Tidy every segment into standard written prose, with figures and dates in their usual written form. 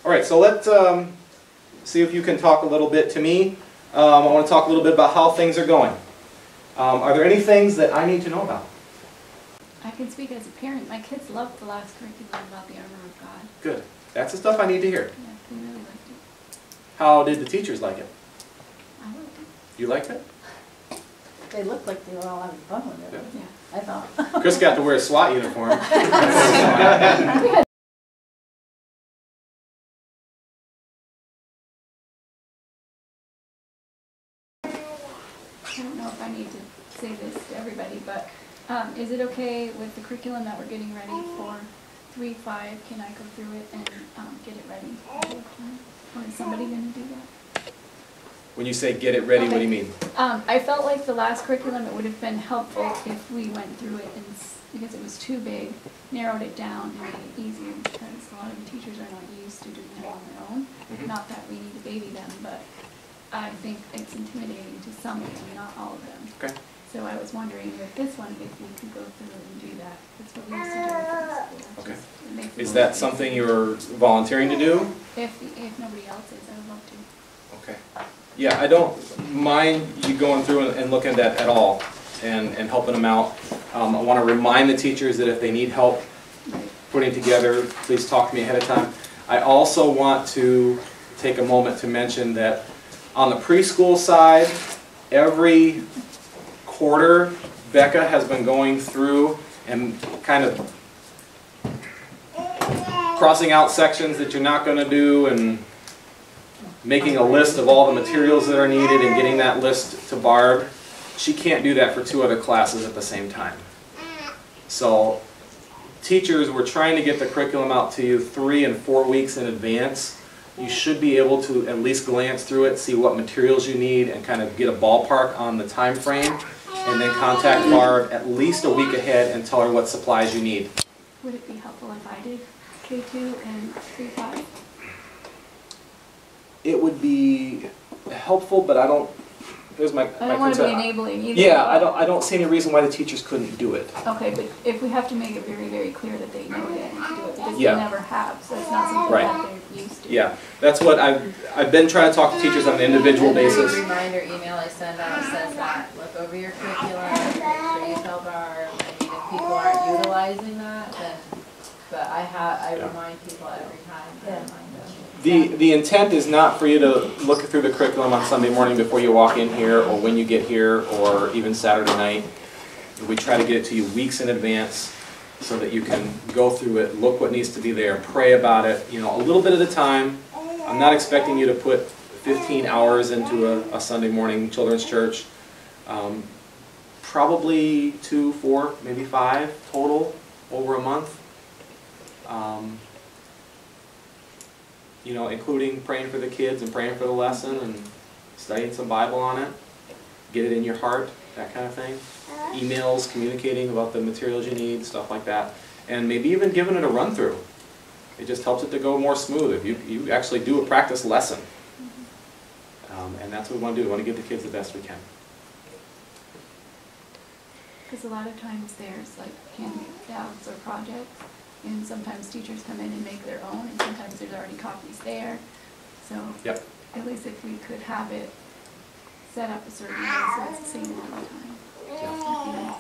All right, so let's see if you can talk a little bit to me. I want to talk a little bit about how things are going. Are there any things that I need to know about? I can speak as a parent. My kids loved the last curriculum about the armor of God. Good. That's the stuff I need to hear. Yeah, they really liked it. How did the teachers like it? I liked it. You liked it? They looked like they were all having fun with it. Yeah. I thought. Chris got to wear a SWAT uniform. I don't know if I need to say this to everybody, but is it okay with the curriculum that we're getting ready for 3-5? Can I go through it and get it ready ahead of time? Or is somebody going to do that? When you say get it ready, what do you mean? I felt like the last curriculum, it would have been helpful if we went through it and, because it was too big, narrowed it down and made it easier, because a lot of the teachers are not used to doing it on their own. Not that we need to baby them, but I think it's intimidating to some of them, not all of them. Okay. So I was wondering with this one, if we could go through and do that. That's what we used to do at the school. Okay. Just make Is it that easier. something you're volunteering to do? If nobody else is, I would love to. Okay. Yeah, I don't mind you going through and looking at that at all and helping them out. I want to remind the teachers that if they need help putting together, please talk to me ahead of time. I also want to take a moment to mention that on the preschool side, every quarter, Becca has been going through and kind of crossing out sections that you're not going to do and making a list of all the materials that are needed and getting that list to Barb. She can't do that for 2 other classes at the same time. So teachers, we're trying to get the curriculum out to you 3 and 4 weeks in advance. You should be able to at least glance through it, see what materials you need, and kind of get a ballpark on the time frame, and then contact Barb at least a week ahead and tell her what supplies you need. Would it be helpful if I did K2 and 3-5? It would be helpful, but I don't. Here's my concern. I don't want to be enabling either. Yeah, I don't see any reason why the teachers couldn't do it. Okay, but if we have to make it very, very clear that they know they need to do it, because Yeah. they never have, so it's not something Right. that they're used to. Yeah, that's what I've been trying to talk to teachers on an individual basis. The reminder email I send out says that, look over your curriculum, make sure you tell Barb. I mean, if people aren't utilizing that, then, but I remind people every time, I remind them. The intent is not for you to look through the curriculum on Sunday morning before you walk in here, or when you get here, or even Saturday night. We try to get it to you weeks in advance so that you can go through it, look what needs to be there, pray about it, you know, a little bit at a time. I'm not expecting you to put 15 hours into a Sunday morning children's church. Probably 2, 4, maybe 5 total over a month. You know, including praying for the kids and praying for the lesson and studying some Bible on it. Get it in your heart, that kind of thing. Emails, communicating about the materials you need, stuff like that. And maybe even giving it a run through. It just helps it to go more smooth if you actually do a practice lesson. And that's what we want to do. We want to give the kids the best we can. Because a lot of times there's like handouts or projects, and sometimes teachers come in and make their own, and sometimes there's already copies there. So Yep. at least if we could have it set up a certain way so it's the same all the time.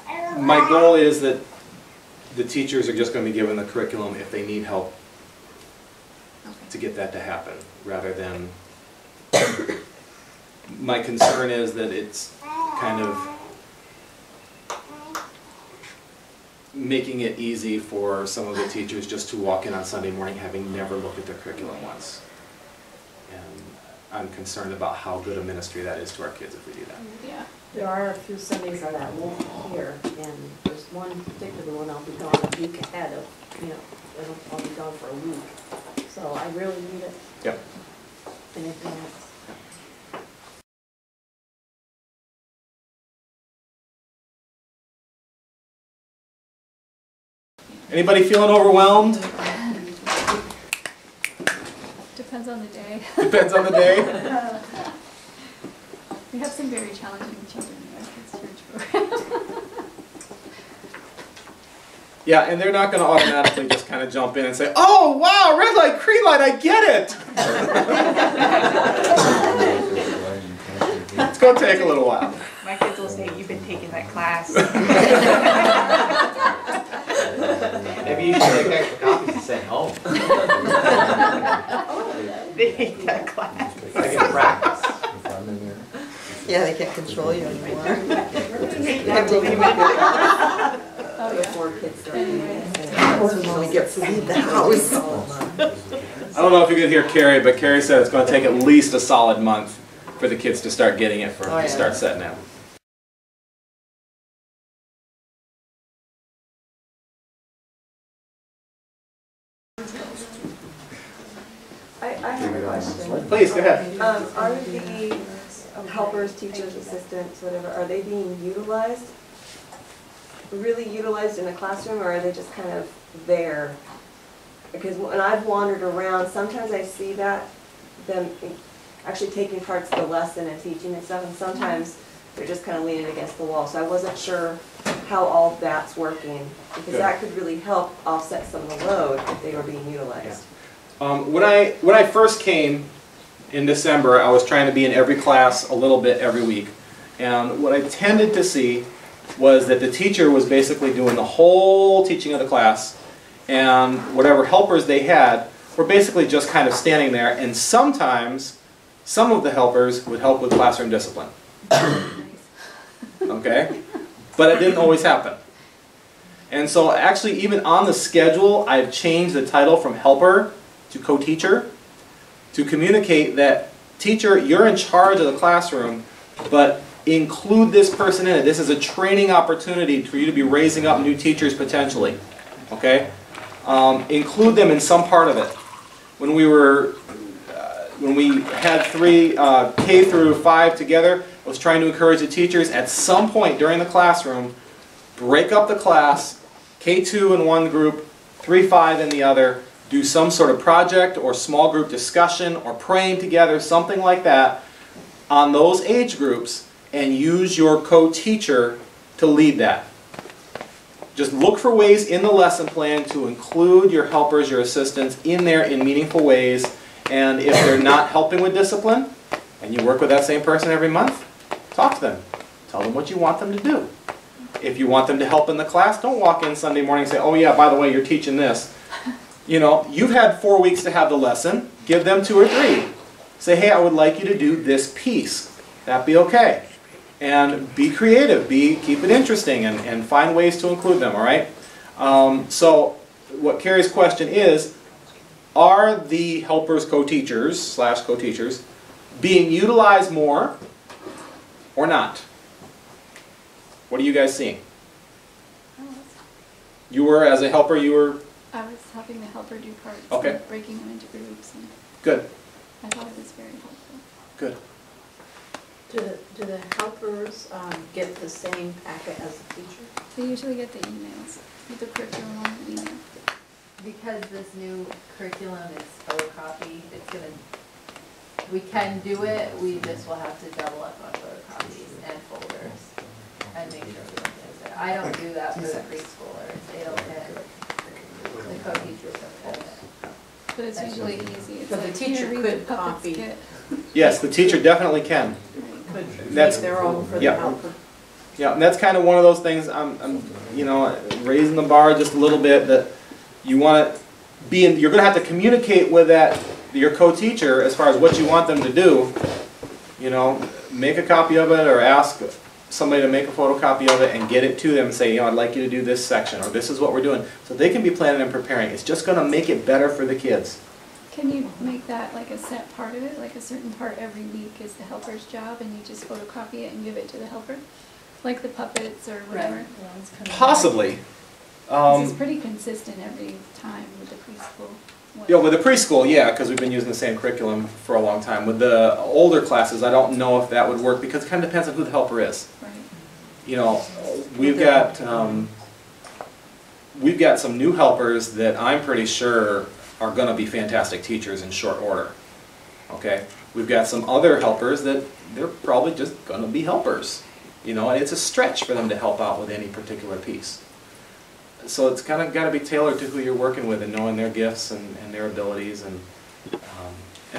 Yeah. My goal is that the teachers are just going to be given the curriculum if they need help to get that to happen, rather than my concern is that it's kind of making it easy for some of the teachers just to walk in on Sunday morning having never looked at their curriculum once. And I'm concerned about how good a ministry that is to our kids if we do that. Yeah. There are a few Sundays that I won't be here, and there's one particular one I'll be gone a week ahead of, you know, I'll be gone for a week. So I really need it Yep. in advance. Anybody feeling overwhelmed? Depends on the day. Depends on the day. We have some very challenging children in our kids' church program. Yeah, and they're not going to automatically just kind of jump in and say, oh, wow, red light, green light, I get it. It's going to take a little while. My kids will say, you've been taking that class. Maybe you should make extra copies and send home. They hate that class. I can practice. Yeah, they can't control you anymore. They can't believe it. Oh, yeah. Before kids start. When we get to leave the house. I don't know if you could hear Carrie, but Carrie said it's going to take at least a solid month for the kids to start getting it, for Oh, yeah. to start setting out. I have a question. Please, go ahead. Are the helpers, teachers, assistants, whatever, are they being utilized? Really utilized in the classroom, or are they just kind of there? Because when I've wandered around, sometimes I see them actually taking parts of the lesson and teaching and stuff, and sometimes they're just kind of leaning against the wall. So I wasn't sure how all that's working, because that could really help offset some of the load if they were being utilized. When I first came in December, I was trying to be in every class a little bit every week. And what I tended to see was that the teacher was basically doing the whole teaching of the class, and whatever helpers they had were basically just kind of standing there, and sometimes some of the helpers would help with classroom discipline. Okay? But it didn't always happen. And so actually even on the schedule, I've changed the title from helper to co-teacher to communicate that, teacher, you're in charge of the classroom, but include this person in it. This is a training opportunity for you to be raising up new teachers potentially. Okay? Include them in some part of it. When we had three K through 5 together, I was trying to encourage the teachers at some point during the classroom, break up the class, K2 in one group, 3-5 in the other, do some sort of project or small group discussion or praying together, something like that, on those age groups, and use your co-teacher to lead that. Just look for ways in the lesson plan to include your helpers, your assistants, in there in meaningful ways. And if they're not helping with discipline, and you work with that same person every month, talk to them. Tell them what you want them to do. If you want them to help in the class, don't walk in Sunday morning and say, oh yeah, by the way, you're teaching this. You know, you've had 4 weeks to have the lesson. Give them 2 or 3. Say, hey, I would like you to do this piece. That'd be okay. And be creative. Keep it interesting and find ways to include them, all right? So what Carrie's question is, are the helpers co-teachers / co-teachers being utilized more or not? What are you guys seeing? You were, as a helper, you were? I was helping the helper do parts, Okay. and breaking them into groups, and Good. I thought it was very helpful. Good. Do the helpers get the same packet as the teacher? They usually get the emails with the curriculum on the email. Because this new curriculum is photocopy, we can do it, we just will have to double up on photocopies and folders and make sure we don't miss it. I don't do that for the preschoolers, they don't get, the co-teachers don't get it. But it's usually easy. It's But the like, teacher here, read the could puppets copy. kit. Yes, the teacher definitely can. Could That's- make their own for the yeah. helper. Yeah, and that's kind of one of those things, I'm you know, raising the bar just a little bit, that you want to be in, you're going to have to communicate with your co-teacher as far as what you want them to do. You know, make a copy of it or ask somebody to make a photocopy of it and get it to them and say, you know, I'd like you to do this section, or this is what we're doing. So they can be planning and preparing. It's just going to make it better for the kids. Can you make that like a set part of it, like a certain part every week is the helper's job, and you just photocopy it and give it to the helper? Like the puppets or whatever? Possibly. This is pretty consistent every time with the preschool. Yeah, with the preschool, yeah, because we've been using the same curriculum for a long time. With the older classes, I don't know if that would work, because it kind of depends on who the helper is. Right. You know, we've got some new helpers that I'm pretty sure are going to be fantastic teachers in short order. Okay? We've got some other helpers that they're probably just going to be helpers. You know, and it's a stretch for them to help out with any particular piece. So it's kind of got to be tailored to who you're working with and knowing their gifts and their abilities and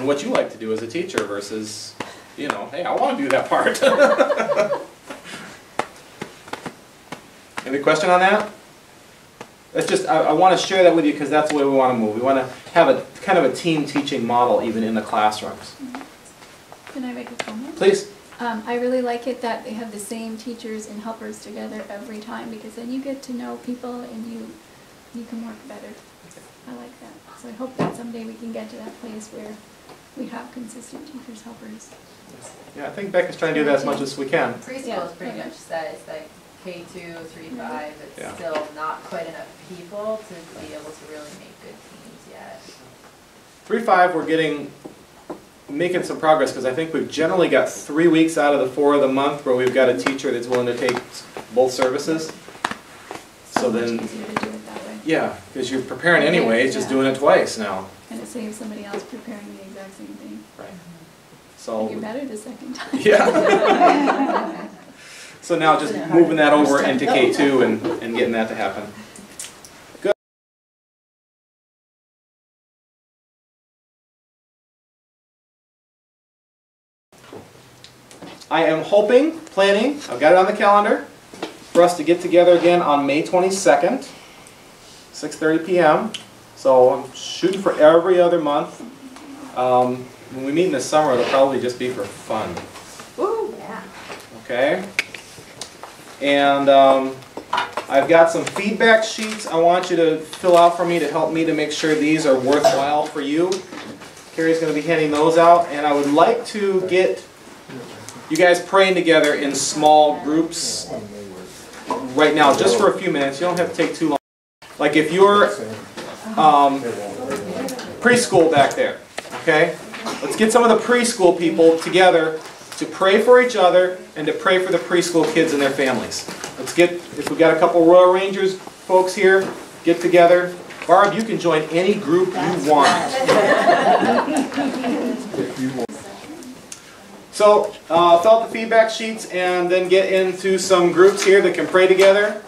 what you like to do as a teacher versus, you know, hey, I want to do that part. Any question on that? That's just, I want to share that with you because that's the way we want to move. We want to have a kind of a team teaching model even in the classrooms. Can I make a comment? Please. I really like it that they have the same teachers and helpers together every time, because then you get to know people and you can work better. I like that. So I hope that someday we can get to that place where we have consistent teachers, helpers. Yeah, I think Becca's trying to do that as much as we can. Preschool is pretty much set, it's like K2, 3, 5, it's Yeah. still not quite enough people to be able to really make good teams yet. 3-5, we're making some progress because I think we've generally got 3 weeks out of the 4 of the month where we've got a teacher that's willing to take both services. So much then, easier to do it that way. yeah, because you're preparing anyway, it's just doing it twice now. And it saves somebody else preparing the exact same thing. Right. And So, you're better the second time. yeah. So now just moving that over into K2 and getting that to happen. Good. I am hoping, planning, I've got it on the calendar, for us to get together again on May 22nd, 6:30 p.m. So I'm shooting for every other month. When we meet in the summer, it'll probably just be for fun. Woo, yeah. Okay? And I've got some feedback sheets I want you to fill out for me to help me to make sure these are worthwhile for you. Carrie's going to be handing those out, and I would like to get you guys praying together in small groups right now, just for a few minutes. You don't have to take too long. Like if you're preschool back there, okay? Let's get some of the preschool people together to pray for each other and to pray for the preschool kids and their families. Let's get, if we've got a couple Royal Rangers folks here, get together. Barb, you can join any group you want. So, fill out the feedback sheets and then get into some groups here that can pray together.